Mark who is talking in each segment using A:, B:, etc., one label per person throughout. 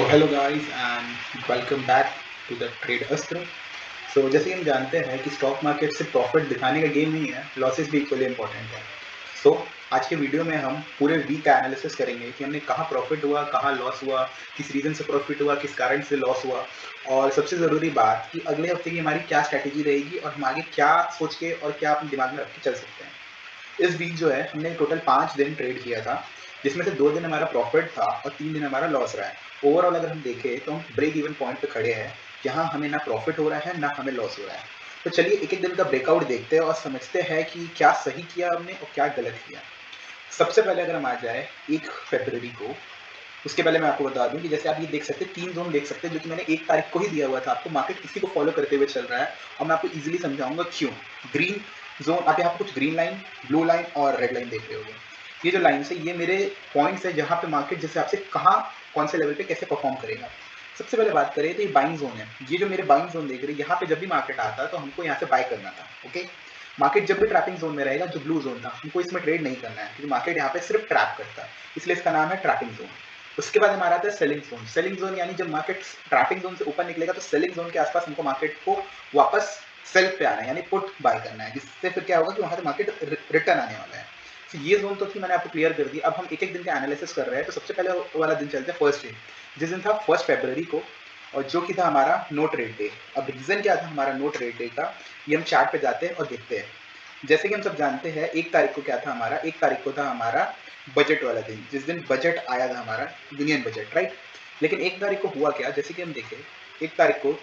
A: Hello guys and welcome back to the trade Astra. जैसे कि हम जानते हैं कि स्टॉक मार्केट से प्रॉफिट दिखाने का गेम नहीं है, लॉसेस भी इक्वली इंपॉर्टेंट है। सो आज के वीडियो में हम पूरे वीक का एनालिसिस करेंगे कि हमने कहाँ प्रॉफिट हुआ, कहाँ लॉस हुआ, किस रीज़न से प्रॉफिट हुआ, किस कारण से लॉस हुआ, और सबसे ज़रूरी बात कि अगले हफ्ते की हमारी क्या स्ट्रैटेजी रहेगी और हम आगे क्या सोच के और क्या अपने दिमाग में रख के चल सकते हैं। इस वीक जो है हमने टोटल 5 दिन ट्रेड किया था, जिसमें से 2 दिन हमारा प्रॉफिट था और 3 दिन हमारा लॉस रहा है। ओवरऑल अगर हम देखें तो हम ब्रेक इवन पॉइंट पे खड़े हैं, जहाँ हमें ना प्रॉफिट हो रहा है ना हमें लॉस हो रहा है। तो चलिए एक एक दिन का ब्रेकआउट देखते हैं और समझते हैं कि क्या सही किया हमने और क्या गलत किया। सबसे पहले अगर हम आ जाए 1 फरवरी को, उसके पहले मैं आपको बता दूं कि जैसे आप ये देख सकते हैं, 3 जोन देख सकते हैं जो कि मैंने 1 तारीख को ही दिया हुआ था आपको। मार्केट इसी को फॉलो करते हुए चल रहा है और मैं आपको इजीली समझाऊंगा क्यों। ग्रीन जोन, आप यहाँ पे कुछ ग्रीन लाइन, ब्लू लाइन और रेड लाइन देख रहे होंगे। ये जो लाइन है ये मेरे पॉइंट्स है जहाँ पे मार्केट जिस हिसाब से कहाँ कौन से लेवल पे कैसे परफॉर्म करेगा। सबसे पहले बात करें तो ये बाइंग जोन है। ये जो मेरे बाइंग जोन देख रहे हैं, यहाँ पे जब भी मार्केट आता है तो हमको यहाँ से बाय करना था। ओके, मार्केट जब भी ट्रैपिंग जोन में रहेगा, जो ब्लू जोन था, हमको इसमें ट्रेड नहीं करना है क्योंकि मार्केट यहाँ पे सिर्फ ट्रैप करता है, इसलिए इसका नाम है ट्रैपिंग जोन। उसके बाद हमारा आता है सेलिंग जोन। सेलिंग जोन यानी जब मार्केट ट्रैपिंग जोन से ऊपर निकलेगा तो सेलिंग जोन के आसपास हमको मार्केट को वापस सेल पे आना है, यानी पुट बाय करना है, जिससे फिर क्या होगा कि वहां से मार्केट रिटर्न आने वाला है। तो ये जोन तो थी, मैंने आपको क्लियर कर दी। अब हम एक एक दिन का एनालिसिस कर रहे हैं। तो सबसे पहले वाला दिन चलते हैं फर्स्ट डे, जिस दिन था 1 फरवरी को, और जो कि था हमारा नो ट्रेड डे। अब रीजन क्या था हमारा नो ट्रेड डे का, ये हम चार्ट पे जाते हैं और देखते हैं। जैसे कि हम सब जानते हैं 1 तारीख को क्या था हमारा, 1 तारीख को था हमारा बजट वाला दिन, जिस दिन बजट आया था हमारा, यूनियन बजट, राइट। लेकिन 1 तारीख को हुआ क्या, जैसे कि हम देखें 1 तारीख को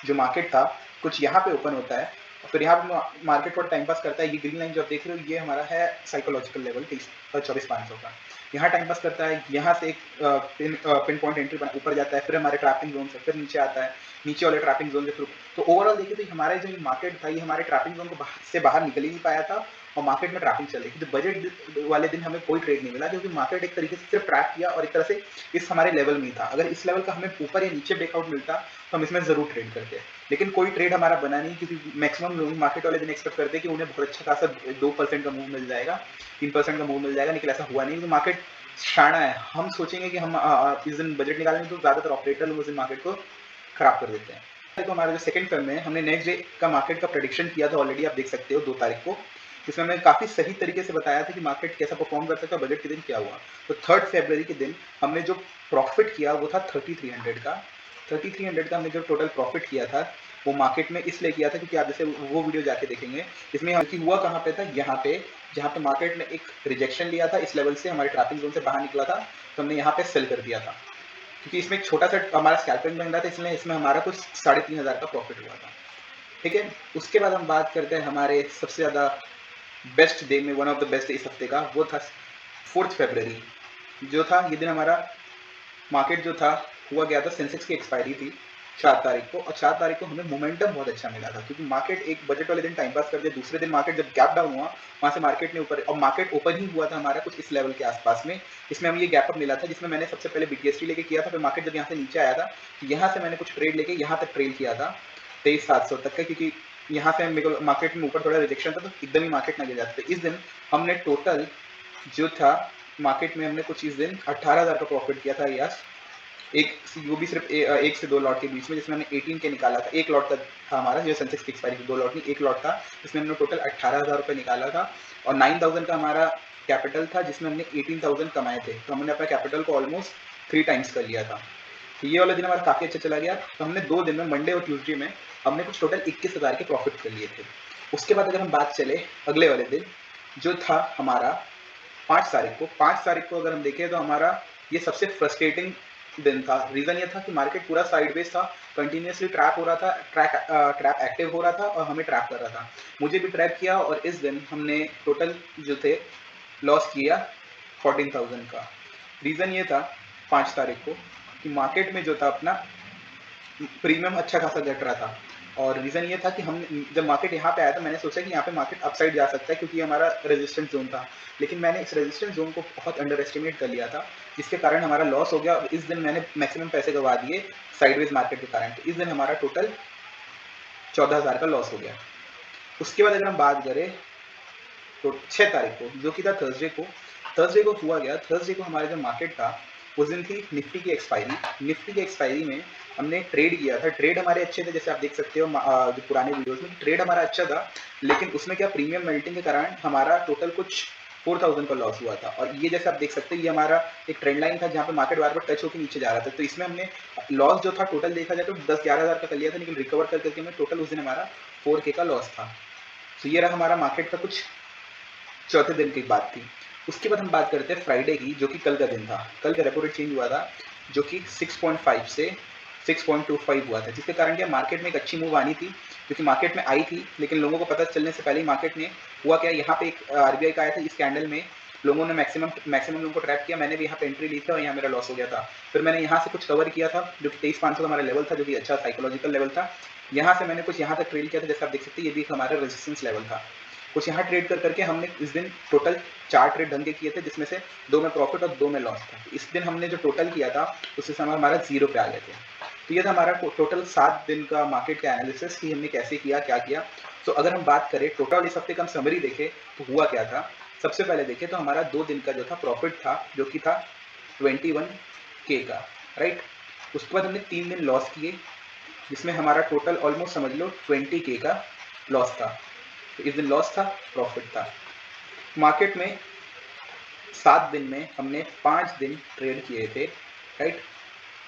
A: जो मार्केट था कुछ यहाँ पे ओपन होता है और फिर यहाँ पे मार्केट थोड़ा टाइम पास करता है। ये ग्रीन लाइन जो आप देख रहे हो ये हमारा है साइकोलॉजिकल लेवल 24,500 का। यहाँ टाइम पास करता है, यहाँ से एक पिन पॉइंट एंट्री ऊपर जाता है, फिर हमारे ट्रैपिंग जोन से फिर नीचे आता है, नीचे वाले ट्रैपिंग जोन से फिर। तो ओवरऑल देखिए तो हमारा जो मार्केट था ये हमारे ट्रैपिंग जोन को से बाहर निकल ही नहीं पाया था और मार्केट में ट्रैपिंग चल रही थी। तो बजट वाले दिन हमें कोई ट्रेड नहीं मिला क्योंकि मार्केट एक तरीके से सिर्फ ट्रैप किया और एक तरह से इस हमारे लेवल में ही था। अगर इस लेवल का हमें ऊपर या नीचे ब्रेकआउट मिलता तो हम इसमें जरूर ट्रेड करते, लेकिन कोई ट्रेड हमारा बना नहीं क्योंकि मैक्सिमम लोग मार्केट वाले दिन एक्सपेक्ट करते हैं कि उन्हें बहुत अच्छा खासा 2% का मूव मिल जाएगा, 3% का मूव मिल जाएगा, लेकिन ऐसा हुआ नहीं। तो मार्केट शाना है, हम सोचेंगे कि हम इस दिन बजट निकालेंगे तो ज्यादातर ऑपरेटर लोग उस दिन मार्केट को खराब कर देते हैं। तो हमारा जो सेकंड फर्म है, हमने नेक्स्ट डे का मार्केट का प्रेडिक्शन किया था ऑलरेडी, आप देख सकते हो 2 तारीख को, जिसमें मैंने काफी सही तरीके से बताया था कि मार्केट कैसा परफॉर्म कर सकता है, बजट के दिन क्या हुआ। तो 3 फरवरी के दिन हमने जो प्रॉफिट किया वो था 3300 का। 3300 का हमने जो टोटल प्रॉफिट किया था वो मार्केट में इसलिए किया था क्योंकि आप जैसे वो वीडियो जाके देखेंगे, इसमें हुआ कहाँ पे था, यहाँ पे, जहाँ पे मार्केट ने एक रिजेक्शन लिया था इस लेवल से, हमारे ट्रैपिंग जोन से बाहर निकला था, तो हमने यहाँ पे सेल कर दिया था क्योंकि इसमें एक छोटा सा हमारा स्कैल्पिंग बन रहा था, इसलिए इसमें हमारा कुछ 3500 का प्रॉफिट हुआ था। ठीक है, उसके बाद हम बात करते हैं हमारे सबसे ज्यादा बेस्ट डे में, वन ऑफ द बेस्ट इस हफ्ते का, वो था 4 फरवरी। जो था ये दिन हमारा मार्केट जो था हुआ गया था, सेंसेक्स की एक्सपायरी थी 4 तारीख को, और 4 तारीख को हमें मोमेंटम बहुत अच्छा मिला था क्योंकि मार्केट एक बजट वाले दिन टाइम पास कर दिया। दूसरे दिन मार्केट जब गैप डाउन हुआ वहां से मार्केट ने ऊपर, और मार्केट ओपन ही हुआ था हमारा कुछ इस लेवल के आसपास में, इसमें हमें ये गैप अप मिला था जिसमें मैंने सबसे पहले बीटीएसटी लेके किया था। फिर मार्केट जब यहाँ से नीचे आया था तो यहाँ से मैंने कुछ ट्रेड लेके यहाँ तक ट्रेल किया था 23,700 तक का, क्योंकि यहाँ से मेरे को मार्केट में ऊपर थोड़ा रिजेक्शन था तो एकदम ही मार्केट ना गिर जाता। इस दिन हमने टोटल जो था मार्केट में हमने कुछ इस दिन 18,000 का प्रॉफिट किया था। यस, एक, वो भी सिर्फ 1 से 2 लॉट के बीच में, जिसमें हमने 18 के निकाला था। एक लॉट था हमारा, जो सेंसेक्स की एक्सपायरी, 2 लॉट नहीं, एक लॉट था, जिसमें हमने टोटल 18,000 रुपये निकाला था और 9,000 का हमारा कैपिटल था जिसमें हमने 18,000 कमाए थे। तो हमने अपना कैपिटल को ऑलमोस्ट 3 टाइम्स कर लिया था। तो ये वाला दिन हमारा काफ़ी अच्छा चला गया। तो हमने 2 दिन में, मंडे और ट्यूसडे में, हमने कुछ टोटल 21,000 के प्रॉफिट कर लिए थे। उसके बाद अगर हम बात चले अगले वाले दिन, जो था हमारा 5 तारीख को, 5 तारीख को अगर हम देखें तो हमारा ये सबसे फ्रस्ट्रेटिंग दिन था। रीजन ये था कि मार्केट पूरा साइडवेज था, कंटिन्यूसली ट्रैप हो रहा था, ट्रैप एक्टिव हो रहा था और हमें ट्रैप कर रहा था। मुझे भी ट्रैप किया और इस दिन हमने टोटल जो थे लॉस किया 14,000 का। रीजन ये था 5 तारीख को कि मार्केट में जो था अपना प्रीमियम अच्छा खासा घट रहा था, और रीजन ये था कि हम जब मार्केट यहाँ पे आया था मैंने सोचा कि यहाँ पे मार्केट अपसाइड जा सकता है क्योंकि हमारा रेजिस्टेंस जोन था, लेकिन मैंने इस रेजिस्टेंस जोन को बहुत अंडर एस्टिमेट कर लिया था, जिसके कारण हमारा लॉस हो गया और इस दिन मैंने मैक्सिमम पैसे गवा दिए साइडवेज मार्केट के कारण। तो इस दिन हमारा टोटल 14,000 का लॉस हो गया। उसके बाद अगर हम बात करें तो 6 तारीख को, जो कि था थर्सडे को, थर्सडे को हुआ गया, थर्सडे को हमारा जो मार्केट था उस दिन थी निफ्टी की एक्सपायरी। निफ्टी की एक्सपायरी में हमने ट्रेड किया था। ट्रेड हमारे अच्छे थे, जैसे आप देख सकते हो जो पुराने वीडियोस में ट्रेड हमारा अच्छा था, लेकिन उसमें क्या प्रीमियम मेल्टिंग के कारण हमारा टोटल कुछ 4000 का लॉस हुआ था। और ये जैसे आप देख सकते हैं ये हमारा एक ट्रेंड लाइन था जहाँ पे मार्केट बार बार टच होकर नीचे जा रहा था। तो इसमें हमने लॉस जो था टोटल देखा जाए तो 10-11 हज़ार का कर लिया था, लेकिन रिकवर कर करके हमें टोटल उस दिन हमारा 4K का लॉस था। तो ये रहा हमारा मार्केट का कुछ चौथे दिन की बात थी। उसके बाद हम बात करते हैं फ्राइडे की, जो कि कल का दिन था। कल का रेपो रेट चेंज हुआ था, जो कि 6.5 से 6.25 हुआ था, जिसके कारण क्या मार्केट में एक अच्छी मूव आनी थी, क्योंकि मार्केट में आई थी, लेकिन लोगों को पता चलने से पहले ही मार्केट में हुआ क्या, यहाँ पे एक आरबीआई का आया था, इस कैंडल में लोगों ने मैक्सिमम लोगों को ट्रैप किया। मैंने भी यहाँ पे एंट्री ली थी और यहाँ मेरा लॉस हो गया था। फिर मैंने यहाँ से कुछ कवर किया था, जो कि 23,500 का हमारा लेवल था, जो कि अच्छा साइकोलॉजिकल लेवल था। यहाँ से मैंने कुछ यहाँ तक ट्रेड किया था, जैसे आप देख सकते हैं ये भी हमारा रेजिस्टेंस लेवल था। कुछ यहाँ ट्रेड कर करके हमने इस दिन टोटल 4 ट्रेड ढंग के किए थे, जिसमें से 2 में प्रॉफिट और 2 में लॉस था। इस दिन हमने जो टोटल किया था उससे समय हमारा 0 पे आ गए थे। तो ये था हमारा टोटल 7 दिन का मार्केट का एनालिसिस कि हमने कैसे किया, क्या किया। तो अगर हम बात करें टोटल इस हफ्ते का समरी देखें तो हुआ क्या था। सबसे पहले देखें तो हमारा 2 दिन का जो था प्रॉफिट था, जो कि था 21K का, राइट। उसके बाद हमने 3 दिन लॉस किए, जिसमें हमारा टोटल ऑलमोस्ट समझ लो 20K का लॉस था। तो इस दिन लॉस था, प्रॉफिट था। मार्केट में 7 दिन में हमने 5 दिन ट्रेड किए थे, राइट।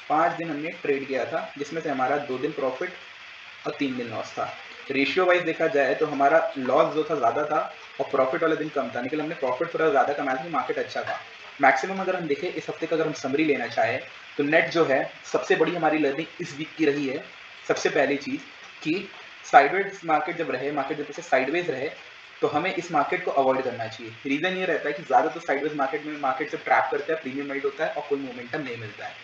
A: 5 दिन हमने ट्रेड किया था, जिसमें से हमारा 2 दिन प्रॉफिट और 3 दिन लॉस था। रेशियो वाइज देखा जाए तो हमारा लॉस जो था ज़्यादा था और प्रॉफिट वाले दिन कम था, लेकिन हमने प्रॉफिट थोड़ा ज़्यादा कमाया था, मार्केट अच्छा था। मैक्सिमम अगर हम देखें इस हफ्ते का, अगर हम समरी लेना चाहें तो नेट जो है सबसे बड़ी हमारी लर्निंग इस वीक की रही है। सबसे पहली चीज़ कि साइडवेज मार्केट जब रहे, मार्केट जब से साइडवेज रहे, तो हमें इस मार्केट को अवॉइड करना चाहिए। रीज़न ये रहता है कि ज़्यादातर साइडवेज मार्केट में मार्केट से ट्रैप करता है, प्रीमियम मेल्ट होता है और कोई मोमेंटम नहीं मिलता है।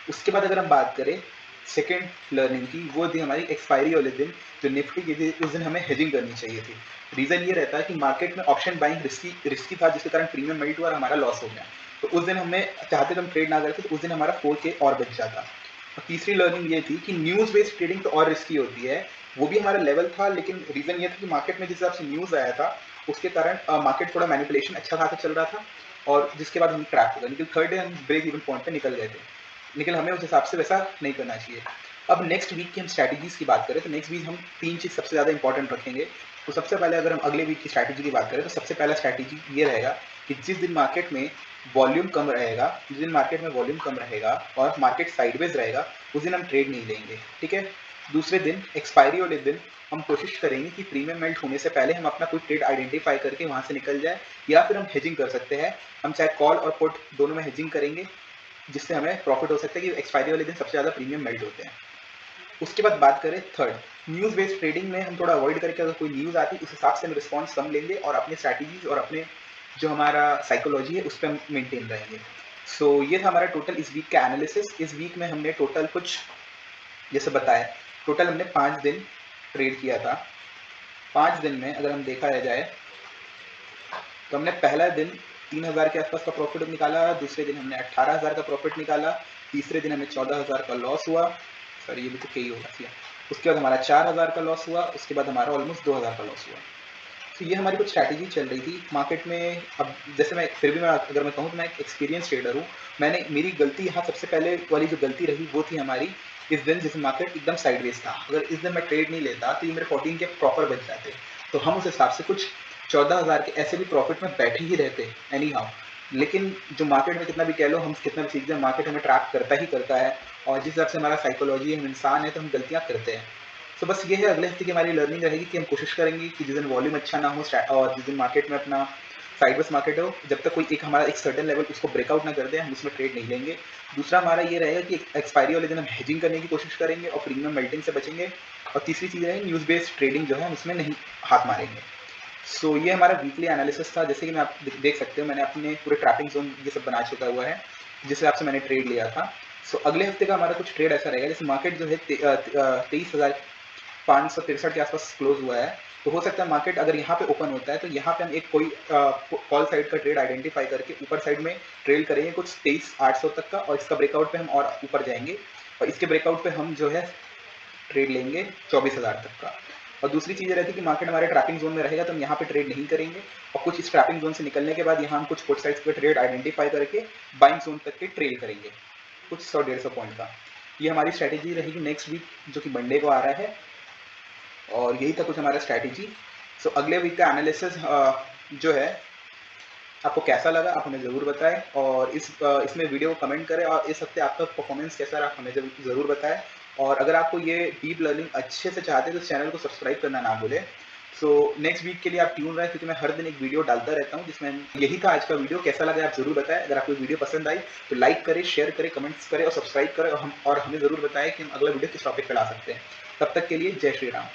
A: उसके बाद अगर हम बात करें सेकेंड लर्निंग की, वो थी हमारी एक्सपायरी वाले दिन जो निफ्टी की थी, उस दिन हमें हेजिंग करनी चाहिए थी। रीज़न ये रहता है कि मार्केट में ऑप्शन बाइंग रिस्की था, जिसके कारण प्रीमियम मेल्ट हुआ और हमारा लॉस हो गया। तो उस दिन हमने चाहते तो हम ट्रेड ना करते, तो उस दिन हमारा 4K और बच जाता। और तीसरी लर्निंग ये थी कि न्यूज़ बेस्ड ट्रेडिंग तो और रिस्की होती है। वो भी हमारा लेवल था, लेकिन रीज़न ये था कि मार्केट में जिस हिसाब से न्यूज़ आया था उसके कारण मार्केट थोड़ा मैनिपुलेशन अच्छा खासा चल रहा था, और जिसके बाद हम ट्रैप हो गए। लेकिन थर्ड डे हम ब्रेक इवन पॉइंट पे निकल गए थे, लेकिन हमें उस हिसाब से वैसा नहीं करना चाहिए। अब नेक्स्ट वीक की हम स्ट्रैटेजीज़ की बात करें तो नेक्स्ट वीक हम 3 चीज़ सबसे ज़्यादा इंपॉर्टेंट रखेंगे। तो सबसे पहले अगर हम अगले वीक की स्ट्रैटेजी की बात करें तो सबसे पहला स्ट्रैटेजी ये रहेगा कि जिस दिन मार्केट में वॉल्यूम कम रहेगा, जिस दिन मार्केट में वॉल्यूम कम रहेगा और मार्केट साइडवेज रहेगा, उस दिन हम ट्रेड नहीं लेंगे, ठीक है। दूसरे दिन एक्सपायरी वाले दिन हम कोशिश करेंगे कि प्रीमियम मेल्ट होने से पहले हम अपना कोई ट्रेड आइडेंटिफाई करके वहाँ से निकल जाए, या फिर हम हेजिंग कर सकते हैं। हम चाहे कॉल और पुट दोनों में हेजिंग करेंगे, जिससे हमें प्रॉफिट हो सकता है कि एक्सपायरी वाले दिन सबसे ज़्यादा प्रीमियम मेल्ट होते हैं। उसके बाद बात करें थर्ड, न्यूज़ बेस्ड ट्रेडिंग में हम थोड़ा अवॉइड करके अगर कोई न्यूज़ आती है उस हिसाब से हम रिस्पॉन्स कम लेंगे और अपने स्ट्रैटेजीज और अपने जो हमारा साइकोलॉजी है उस पर हम मेंटेन रहेंगे। सो ये था हमारा टोटल इस वीक का एनालिसिस। इस वीक में हमने टोटल कुछ जैसे बताया, टोटल हमने 5 दिन ट्रेड किया था। 5 दिन में अगर हम देखा जाए तो हमने पहला दिन 3,000 के आसपास का प्रॉफिट निकाला, दूसरे दिन हमने 18,000 का प्रॉफिट निकाला, तीसरे दिन हमें 14,000 का लॉस हुआ, सॉरी ये भी तो कई होगा किया। उसके बाद हमारा 4,000 का लॉस हुआ, उसके बाद हमारा ऑलमोस्ट 2,000 का लॉस हुआ। तो ये हमारी कुछ स्ट्रैटेजी चल रही थी मार्केट में। अब जैसे मैं फिर भी मैं अगर मैं कहूँ तो मैं एक एक्सपीरियंस ट्रेडर हूँ। मेरी गलती यहाँ सबसे पहले वाली जो गलती रही वो थी हमारी इस दिन, जैसे मार्केट एकदम साइडवेज था, अगर इस दिन मैं ट्रेड नहीं लेता तो ये मेरे 14 के प्रॉपर बच जाते। तो हम उस हिसाब से कुछ 14,000 के ऐसे भी प्रॉफिट में बैठे ही रहते एनी हाउ। लेकिन जो मार्केट में कितना भी कह लो, हम कितना भी सीख जाए, मार्केट हमें ट्रैप करता ही करता है, और जिस हिसाब से हमारा साइकोलॉजी है, हम इंसान है, तो हम गलतियाँ करते हैं। तो बस ये है, अगले हफ्ते की हमारी लर्निंग रहेगी कि हम कोशिश करेंगे कि जिस दिन वॉल्यूम अच्छा ना हो और जिस दिन मार्केट में अपना साइडवेज मार्केट हो, जब तक कोई एक हमारा एक सर्टेन लेवल उसको ब्रेकआउट ना कर दे, हम उसमें ट्रेड नहीं लेंगे। दूसरा हमारा ये रहेगा कि एक्सपायरी वाले दिन हम हेजिंग करने की कोशिश करेंगे और प्रीमियम मेल्टिंग से बचेंगे। और तीसरी चीज़ है न्यूज़ बेस्ड ट्रेडिंग जो है हम उसमें नहीं हाथ मारेंगे। सो ये हमारा वीकली एनालिसिस था। जैसे कि मैं आप देख सकते हो मैंने अपने पूरे ट्रैपिंग जोन ये सब बना चुका हुआ है, जिस हिसाब से मैंने ट्रेड लिया था। सो अगले हफ्ते का हमारा कुछ ट्रेड ऐसा रहेगा, जैसे मार्केट जो है 23,563 के आसपास क्लोज हुआ है, तो हो सकता है मार्केट अगर यहाँ पे ओपन होता है तो यहाँ पे हम एक कोई कॉल साइड का ट्रेड आइडेंटिफाई करके ऊपर साइड में ट्रेड करेंगे कुछ 23,800 तक का, और इसका ब्रेकआउट पे हम और ऊपर जाएंगे, और इसके ब्रेकआउट पे हम जो है ट्रेड लेंगे 24,000 तक का। और दूसरी चीज़ ये रहती है कि मार्केट हमारे ट्रैपिंग जोन में रहेगा तो हम यहाँ पे ट्रेड नहीं करेंगे, और कुछ इस ट्रैपिंग जोन से निकलने के बाद यहाँ हम कुछ पुट साइड्स पे ट्रेड आइडेंटिफाई करके बाइंग जोन तक के ट्रेल करेंगे, कुछ 100-150 पॉइंट का। ये हमारी स्ट्रैटेजी रहेगी नेक्स्ट वीक जो कि मंडे को आ रहा है, और यही था कुछ हमारा स्ट्रैटेजी। सो अगले वीक का एनालिसिस जो है आपको कैसा लगा आप हमें ज़रूर बताएं, और इसमें वीडियो को कमेंट करें, और इस हफ्ते आपका परफॉर्मेंस कैसा रहा हमें ज़रूर बताएं। और अगर आपको ये डीप लर्निंग अच्छे से चाहते हैं तो इस चैनल को सब्सक्राइब करना ना भूलें। सो नेक्स्ट वीक के लिए आप ट्यून रहें, क्योंकि मैं हर दिन एक वीडियो डालता रहता हूँ जिसमें यही था आज का वीडियो। कैसा लगा आप ज़रूर बताएं। अगर आपको वीडियो पसंद आई तो लाइक करें, शेयर करें, कमेंट्स करें और सब्सक्राइब करें, और हमें ज़रूर बताएं कि हम अगला वीडियो किस टॉपिक पर ला सकते हैं। तब तक के लिए जय श्री राम।